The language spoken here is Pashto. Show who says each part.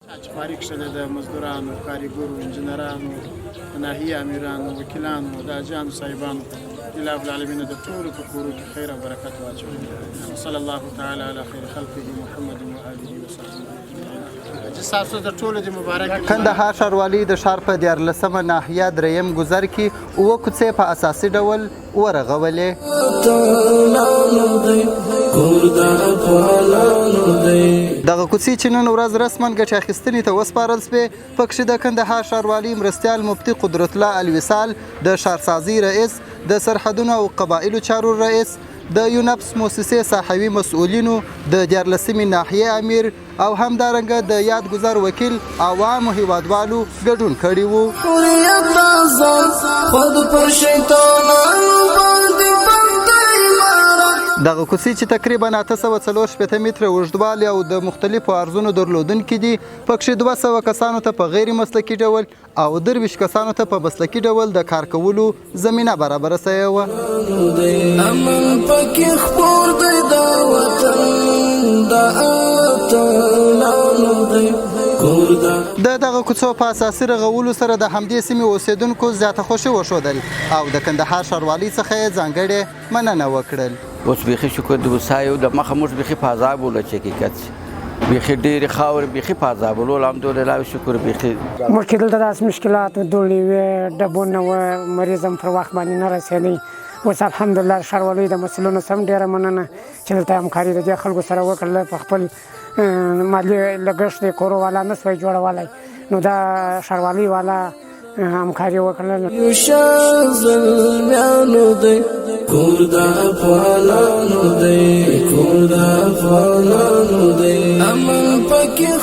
Speaker 1: چې فارغ شوي د مزدورانو، کارګرو، انجنیرانو، ناحیې امیرانو، وکیلانو، د حاجیانو صاحبانو الله رب العالمین د ټولو په کورو کې خیر او برکت واچوي. صلی الله تعالی علی خیر خلقه محمد و آله وصحبه. ستاسو د ټولو د مبارک
Speaker 2: کندهار ښاروالي د ښار په 14مه ناحیه دریم ګذر کې 7 کوڅې په اساسي ډول ورغولې. دغه کوڅې چې نن ورځ رسما ګټې اخیستنې ته وسپارل شوې، پکښې د کندهار ښاروالي مرستیال مفتي قدرت الله الوصال، د ښارسازي رئیس، د سرحدونو او قبایلو چارو رئیس، د یونپس مؤسسې ساحوي مسؤلینو، د 14مې ناحیې امیر او همدارنګه د یاد ګذر وکیل عوامو هیوادوالو ګډون کړي وو. دغه کوڅې چې تقریبا 804 متره اوږدوالی او د مختلفو عرضونو درلودونکي دي، پکښې 200 کسانو ته په غیر مسلکي ډول او 23 کسانو ته په مسلکي ډول د کار کولو زمینه برابره شوې وه. د دغه کوڅو په اساسي رغولو سره د همدې سیمې اوسیدونکو زیاته خوښي وښودل او د کندهار ښاروالۍ څخه یې ځانګړې مننه وکړل.
Speaker 3: اوس بیخي شکر د وسایو د مخه موږ بیخي په عذاب وله چې حقیقت بیخي ډېرې خاورې بیخي په عذاب ولو الحمدلله شکر بیخي
Speaker 4: مخکې دلته داسې مشکلات دوړې وې، ډبونه وه، مریض هم پر وخت باندې نه رسېدی. اوس الحمدلله ښاروالۍ د مسؤلینو سم ډېره مننه چې دلته همکاري د دې خلکو سره وکړله. په خپل مالي لګښت د کورو والا نه سوی جوړولی، نو دا ښاروالۍ والا همکاري وکړله. کور د افغانانو دی، کور د افغانانو دی، امن پکې